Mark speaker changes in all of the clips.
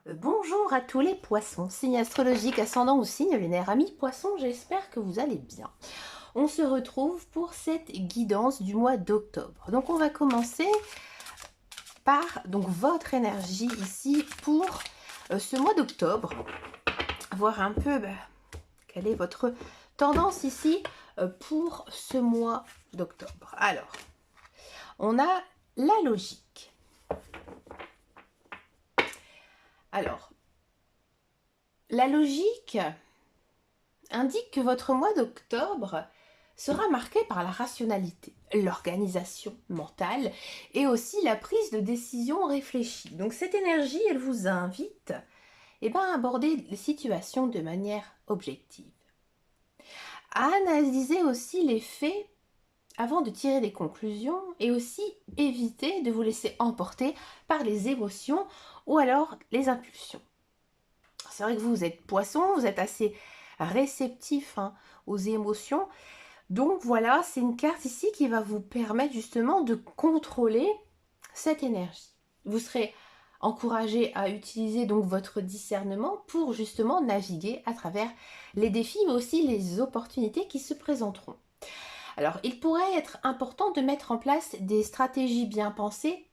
Speaker 1: Bonjour à tous les poissons, signe astrologique, ascendant ou signe lunaire. Amis poissons, j'espère que vous allez bien. On se retrouve pour cette guidance du mois d'octobre. Donc on va commencer par votre énergie ici pour ce mois d'octobre. Voir un peu quelle est votre tendance ici pour ce mois d'octobre. Alors, on a la logique. Alors, la logique indique que votre mois d'octobre sera marqué par la rationalité, l'organisation mentale et aussi la prise de décision réfléchie. Donc cette énergie, elle vous invite à aborder les situations de manière objective. À analyser aussi les faits avant de tirer des conclusions et aussi éviter de vous laisser emporter par les émotions ou alors les impulsions. C'est vrai que vous êtes poisson, vous êtes assez réceptif aux émotions. Donc voilà, c'est une carte ici qui va vous permettre justement de contrôler cette énergie. Vous serez encouragé à utiliser donc votre discernement pour justement naviguer à travers les défis mais aussi les opportunités qui se présenteront. Alors, il pourrait être important de mettre en place des stratégies bien pensées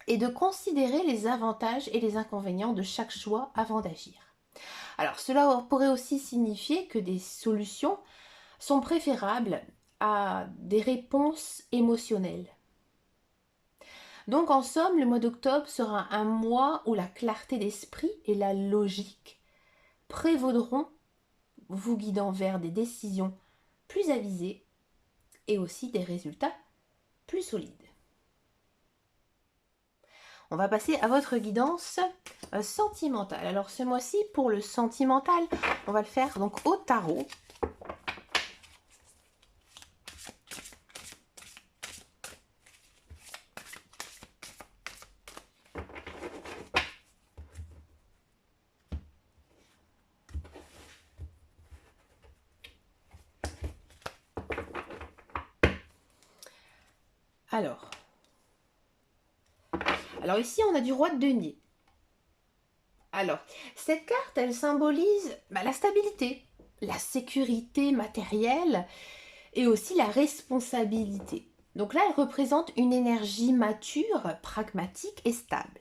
Speaker 1: et de considérer les avantages et les inconvénients de chaque choix avant d'agir. Alors, cela pourrait aussi signifier que des solutions sont préférables à des réponses émotionnelles. Donc, en somme, le mois d'octobre sera un mois où la clarté d'esprit et la logique prévaudront, vous guidant vers des décisions plus avisées et aussi des résultats plus solides. On va passer à votre guidance sentimentale. Alors ce mois-ci, pour le sentimental, on va le faire donc au tarot. Alors ici, on a du roi de denier. Alors, cette carte, elle symbolise la stabilité, la sécurité matérielle et aussi la responsabilité. Donc là, elle représente une énergie mature, pragmatique et stable.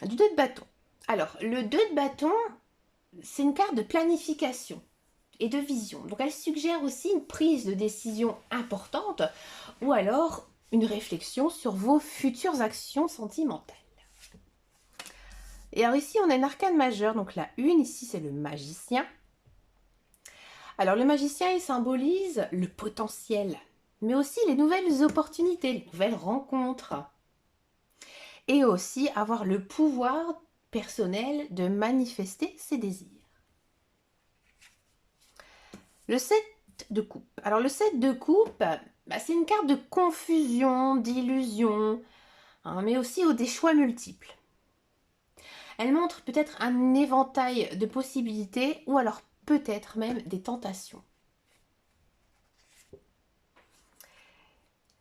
Speaker 1: Du 2 de bâton. Alors, le 2 de bâton, c'est une carte de planification et de vision. Donc, elle suggère aussi une prise de décision importante ou alors une réflexion sur vos futures actions sentimentales. Et alors ici, on a une arcane majeure. Donc la une, ici, c'est le magicien. Alors le magicien, il symbolise le potentiel, mais aussi les nouvelles opportunités, les nouvelles rencontres. Et aussi avoir le pouvoir personnel de manifester ses désirs. Le 7 de coupe. Alors le 7 de coupe, c'est une carte de confusion, d'illusion, mais aussi des choix multiples. Elle montre peut-être un éventail de possibilités ou alors peut-être même des tentations.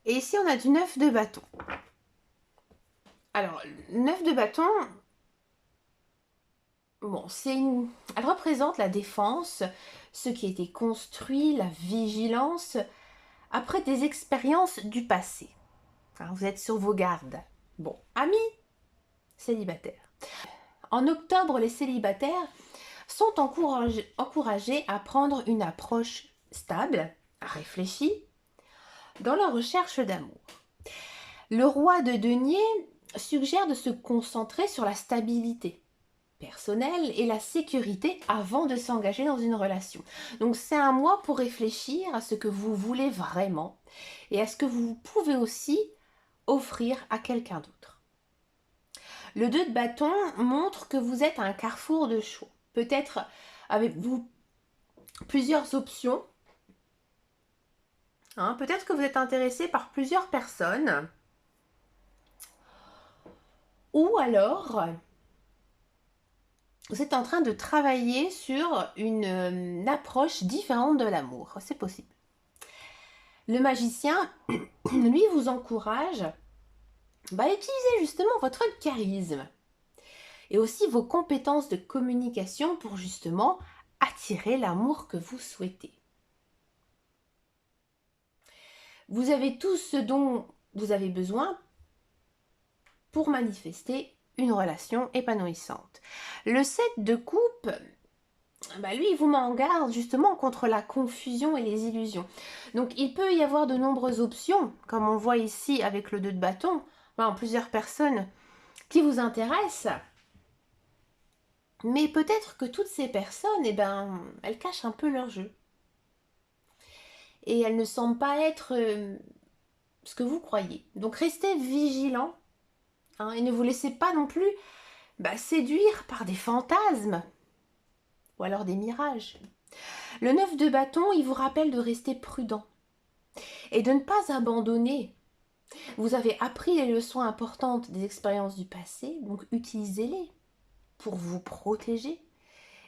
Speaker 1: Et ici, on a du 9 de bâton. Alors, 9 de bâton, elle représente la défense, ce qui a été construit, la vigilance, après des expériences du passé. Alors, vous êtes sur vos gardes. Bon, amis célibataires. En octobre, les célibataires sont encouragés à prendre une approche stable, réfléchie, dans leur recherche d'amour. Le roi de denier suggère de se concentrer sur la stabilité personnelle et la sécurité avant de s'engager dans une relation. Donc c'est un mois pour réfléchir à ce que vous voulez vraiment et à ce que vous pouvez aussi offrir à quelqu'un d'autre. Le 2 de bâton montre que vous êtes à un carrefour de choix. Peut-être avez-vous plusieurs options. Peut-être que vous êtes intéressé par plusieurs personnes. Ou alors, vous êtes en train de travailler sur une approche différente de l'amour. C'est possible. Le magicien, lui, vous encourage utilisez justement votre charisme et aussi vos compétences de communication pour justement attirer l'amour que vous souhaitez. Vous avez tout ce dont vous avez besoin pour manifester une relation épanouissante. Le 7 de coupe, lui, il vous met en garde justement contre la confusion et les illusions. Donc, il peut y avoir de nombreuses options, comme on voit ici avec le 2 de bâton, plusieurs personnes qui vous intéressent. Mais peut-être que toutes ces personnes, elles cachent un peu leur jeu. Et elles ne semblent pas être ce que vous croyez. Donc, restez vigilants et ne vous laissez pas non plus séduire par des fantasmes ou alors des mirages. Le 9 de bâton, il vous rappelle de rester prudent et de ne pas abandonner. Vous avez appris les leçons importantes des expériences du passé, donc utilisez-les pour vous protéger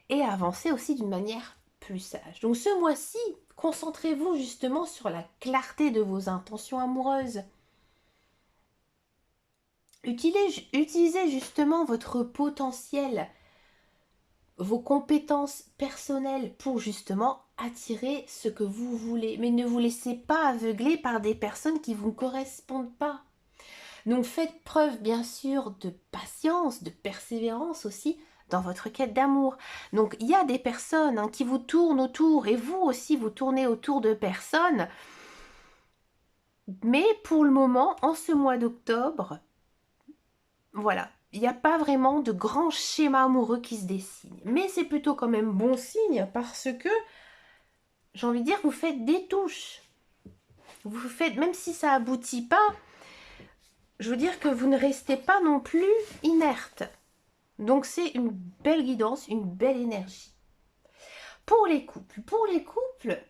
Speaker 1: et avancer aussi d'une manière plus sage. Donc ce mois-ci, concentrez-vous justement sur la clarté de vos intentions amoureuses. Utilisez justement votre potentiel, vos compétences personnelles pour justement attirer ce que vous voulez. Mais ne vous laissez pas aveugler par des personnes qui ne vous correspondent pas. Donc faites preuve bien sûr de patience, de persévérance aussi dans votre quête d'amour. Donc il y a des personnes qui vous tournent autour et vous aussi vous tournez autour de personnes. Mais pour le moment, en ce mois d'octobre, voilà, il n'y a pas vraiment de grand schéma amoureux qui se dessine. Mais c'est plutôt quand même bon signe parce que, j'ai envie de dire, vous faites des touches. Vous faites, même si ça aboutit pas, je veux dire que vous ne restez pas non plus inerte. Donc c'est une belle guidance, une belle énergie. Pour les couples,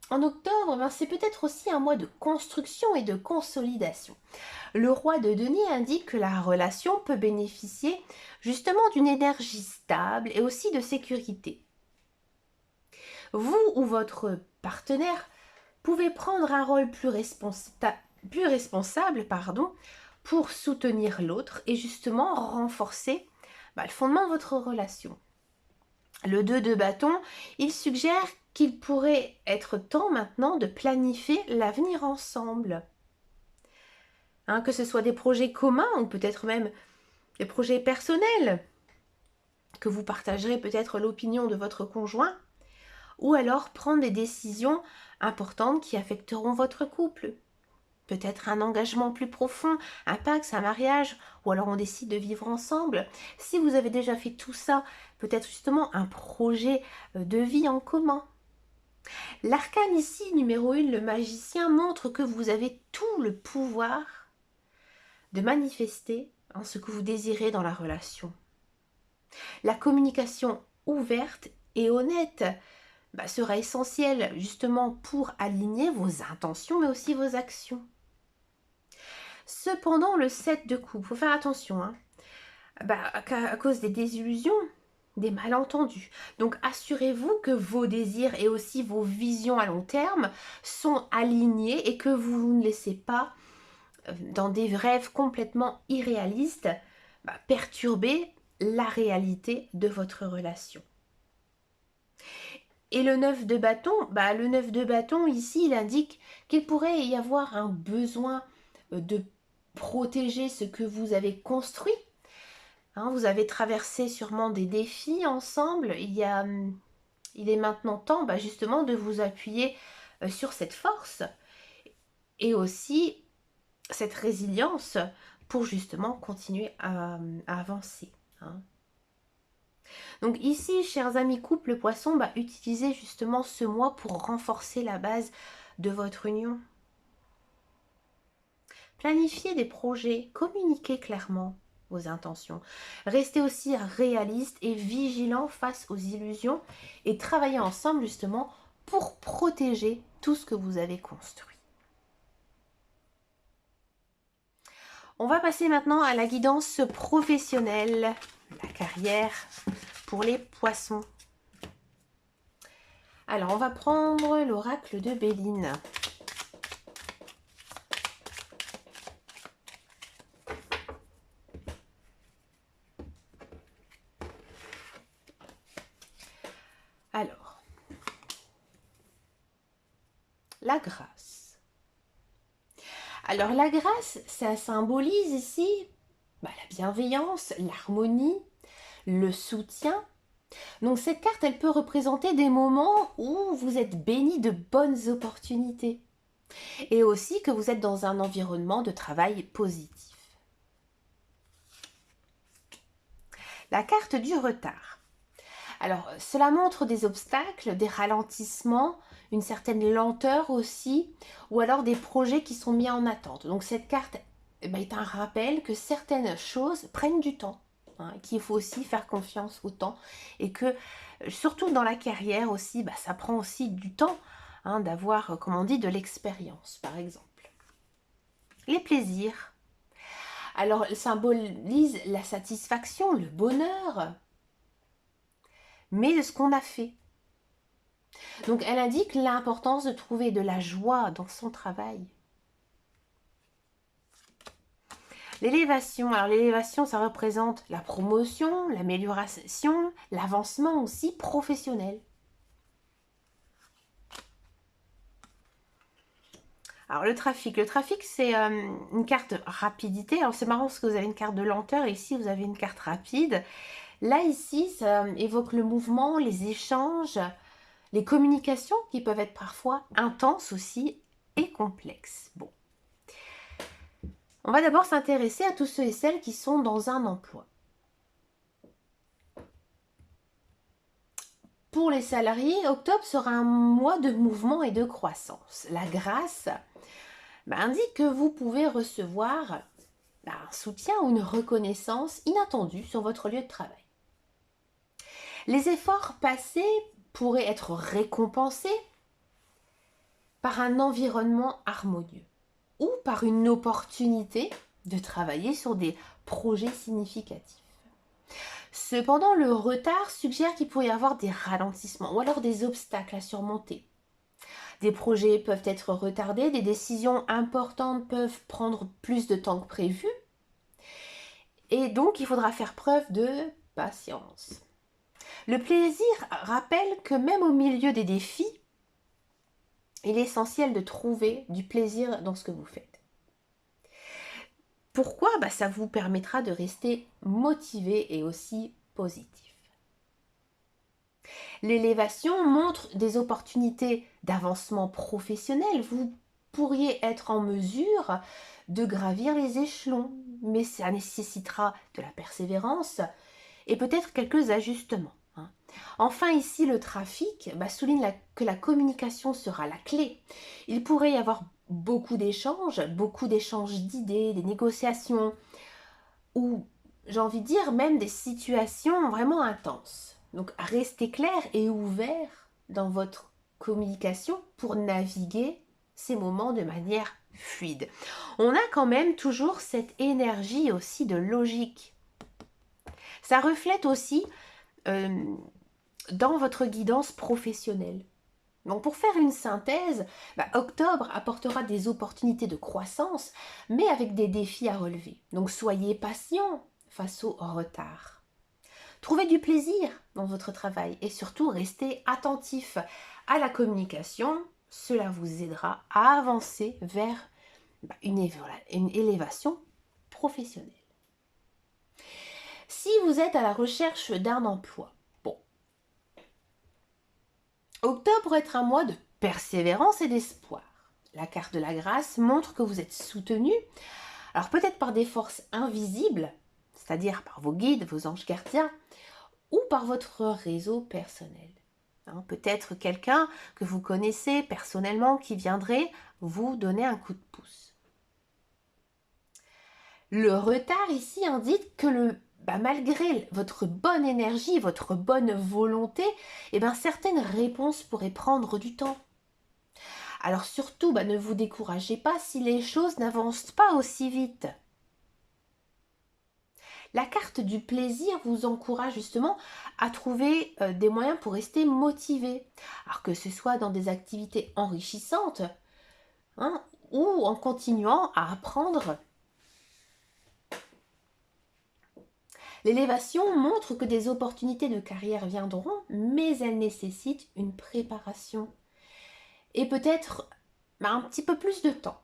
Speaker 1: en octobre, c'est peut-être aussi un mois de construction et de consolidation. Le roi de denier indique que la relation peut bénéficier justement d'une énergie stable et aussi de sécurité. Vous ou votre partenaire pouvez prendre un rôle plus responsable pour soutenir l'autre et justement renforcer le fondement de votre relation. Le 2 de bâton, il suggère qu'il pourrait être temps maintenant de planifier l'avenir ensemble. Que ce soit des projets communs ou peut-être même des projets personnels, que vous partagerez peut-être l'opinion de votre conjoint, ou alors prendre des décisions importantes qui affecteront votre couple. Peut-être un engagement plus profond, un pacte, un mariage, ou alors on décide de vivre ensemble. Si vous avez déjà fait tout ça, peut-être justement un projet de vie en commun. L'arcane ici, numéro 1, le magicien, montre que vous avez tout le pouvoir de manifester ce que vous désirez dans la relation. La communication ouverte et honnête sera essentielle justement pour aligner vos intentions mais aussi vos actions. Cependant, le 7 de coupe, il faut faire attention, à cause des désillusions, des malentendus. Donc assurez-vous que vos désirs et aussi vos visions à long terme sont alignés et que vous ne laissez pas dans des rêves complètement irréalistes perturber la réalité de votre relation. Et le 9 de bâton, le 9 de bâton ici, il indique qu'il pourrait y avoir un besoin de protéger ce que vous avez construit. Vous avez traversé sûrement des défis ensemble. Il est maintenant temps justement de vous appuyer sur cette force et aussi cette résilience pour justement continuer à avancer. Donc ici, chers amis couple poisson, utilisez justement ce mois pour renforcer la base de votre union. Planifiez des projets, communiquez clairement vos intentions. Restez aussi réaliste et vigilant face aux illusions et travaillez ensemble justement pour protéger tout ce que vous avez construit. On va passer maintenant à la guidance professionnelle, la carrière pour les poissons. Alors, on va prendre l'oracle de Béline. la grâce. Alors la grâce, ça symbolise ici la bienveillance, l'harmonie, le soutien. Donc cette carte, elle peut représenter des moments où vous êtes béni de bonnes opportunités et aussi que vous êtes dans un environnement de travail positif. La carte du retard. Alors, cela montre des obstacles, des ralentissements, une certaine lenteur aussi, ou alors des projets qui sont mis en attente. Donc cette carte est un rappel que certaines choses prennent du temps, qu'il faut aussi faire confiance au temps, et que, surtout dans la carrière aussi, ça prend aussi du temps d'avoir, comme on dit, de l'expérience, par exemple. Les plaisirs. Alors, elle symbolise la satisfaction, le bonheur, mais de ce qu'on a fait. Donc, elle indique l'importance de trouver de la joie dans son travail. L'élévation. Alors, l'élévation, ça représente la promotion, l'amélioration, l'avancement aussi professionnel. Alors, le trafic. Le trafic, c'est une carte rapidité. Alors, c'est marrant parce que vous avez une carte de lenteur et ici, vous avez une carte rapide. Là, ici, ça évoque le mouvement, les échanges, les communications qui peuvent être parfois intenses aussi et complexes. Bon. On va d'abord s'intéresser à tous ceux et celles qui sont dans un emploi. Pour les salariés, octobre sera un mois de mouvement et de croissance. La grâce indique que vous pouvez recevoir un soutien ou une reconnaissance inattendue sur votre lieu de travail. Les efforts passés pourraient être récompensés par un environnement harmonieux ou par une opportunité de travailler sur des projets significatifs. Cependant, le retard suggère qu'il pourrait y avoir des ralentissements ou alors des obstacles à surmonter. Des projets peuvent être retardés, des décisions importantes peuvent prendre plus de temps que prévu, et donc il faudra faire preuve de patience. Le plaisir rappelle que même au milieu des défis, il est essentiel de trouver du plaisir dans ce que vous faites. Pourquoi ? Ça vous permettra de rester motivé et aussi positif. L'élévation montre des opportunités d'avancement professionnel. Vous pourriez être en mesure de gravir les échelons, mais ça nécessitera de la persévérance et peut-être quelques ajustements. Enfin, ici, le trafic souligne que la communication sera la clé. Il pourrait y avoir beaucoup d'échanges d'idées, des négociations, ou, j'ai envie de dire, même des situations vraiment intenses. Donc, restez clair et ouvert dans votre communication pour naviguer ces moments de manière fluide. On a quand même toujours cette énergie aussi de logique. Ça reflète aussi dans votre guidance professionnelle. Donc pour faire une synthèse, octobre apportera des opportunités de croissance, mais avec des défis à relever. Donc soyez patient face au retard. Trouvez du plaisir dans votre travail et surtout restez attentif à la communication. Cela vous aidera à avancer vers une élévation professionnelle. Si vous êtes à la recherche d'un emploi, octobre pourrait être un mois de persévérance et d'espoir. La carte de la grâce montre que vous êtes soutenu, alors peut-être par des forces invisibles, c'est-à-dire par vos guides, vos anges gardiens, ou par votre réseau personnel. Peut-être quelqu'un que vous connaissez personnellement qui viendrait vous donner un coup de pouce. Le retard ici indique que malgré votre bonne énergie, votre bonne volonté, certaines réponses pourraient prendre du temps. Alors surtout, ne vous découragez pas si les choses n'avancent pas aussi vite. La carte du plaisir vous encourage justement à trouver des moyens pour rester motivé. Alors que ce soit dans des activités enrichissantes ou en continuant à apprendre. L'élévation montre que des opportunités de carrière viendront, mais elles nécessitent une préparation et peut-être un petit peu plus de temps.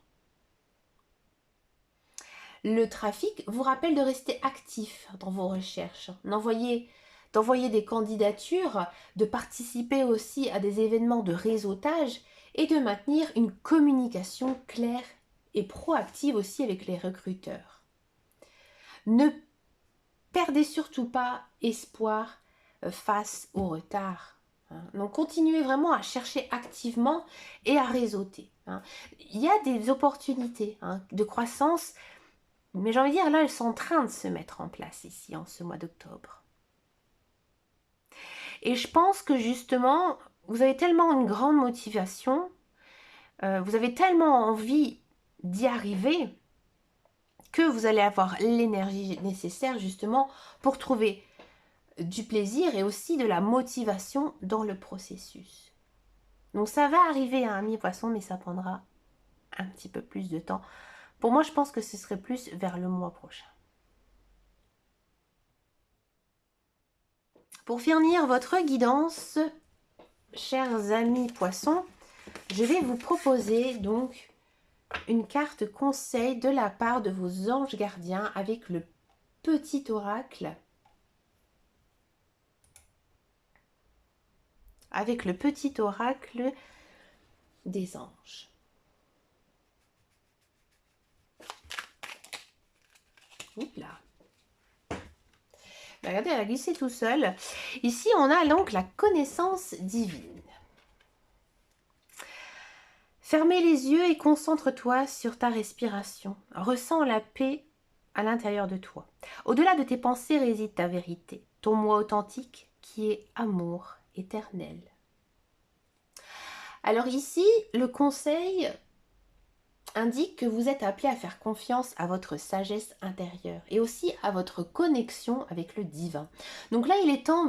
Speaker 1: Le trafic vous rappelle de rester actif dans vos recherches, d'envoyer des candidatures, de participer aussi à des événements de réseautage et de maintenir une communication claire et proactive aussi avec les recruteurs. Ne perdez surtout pas espoir face au retard. Donc continuez vraiment à chercher activement et à réseauter. Il y a des opportunités de croissance, mais j'ai envie de dire, là, elles sont en train de se mettre en place ici, en ce mois d'octobre. Et je pense que justement, vous avez tellement une grande motivation, vous avez tellement envie d'y arriver, que vous allez avoir l'énergie nécessaire justement pour trouver du plaisir et aussi de la motivation dans le processus. Donc ça va arriver à un mi-poisson, mais ça prendra un petit peu plus de temps. Pour moi, je pense que ce serait plus vers le mois prochain. Pour finir votre guidance, chers amis poissons, je vais vous proposer donc une carte conseil de la part de vos anges gardiens avec le petit oracle. Avec le petit oracle des anges. Oups là. Regardez, elle a glissé tout seul. Ici, on a donc la connaissance divine. Fermez les yeux et concentre-toi sur ta respiration. Ressens la paix à l'intérieur de toi. Au-delà de tes pensées réside ta vérité, ton moi authentique qui est amour éternel. Alors ici, le conseil indique que vous êtes appelé à faire confiance à votre sagesse intérieure et aussi à votre connexion avec le divin. Donc là, il est temps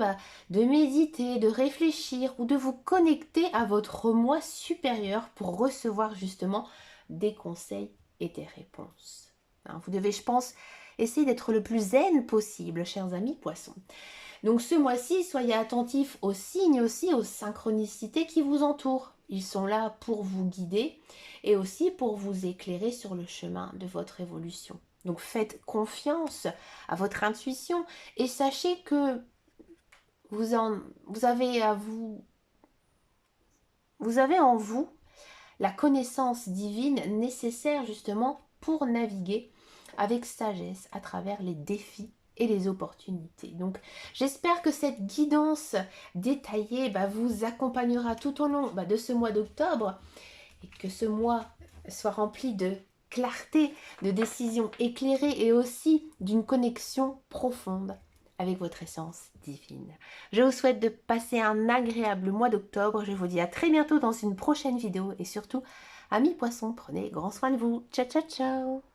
Speaker 1: de méditer, de réfléchir ou de vous connecter à votre moi supérieur pour recevoir justement des conseils et des réponses. Vous devez, je pense, essayer d'être le plus zen possible, chers amis poissons. Donc ce mois-ci, soyez attentifs aux signes aussi, aux synchronicités qui vous entourent. Ils sont là pour vous guider et aussi pour vous éclairer sur le chemin de votre évolution. Donc faites confiance à votre intuition et sachez que vous avez en vous la connaissance divine nécessaire justement pour naviguer avec sagesse à travers les défis et les opportunités. Donc j'espère que cette guidance détaillée vous accompagnera tout au long de ce mois d'octobre et que ce mois soit rempli de clarté, de décisions éclairées et aussi d'une connexion profonde avec votre essence divine. Je vous souhaite de passer un agréable mois d'octobre. Je vous dis à très bientôt dans une prochaine vidéo et surtout, amis poissons, prenez grand soin de vous. Ciao, ciao, ciao!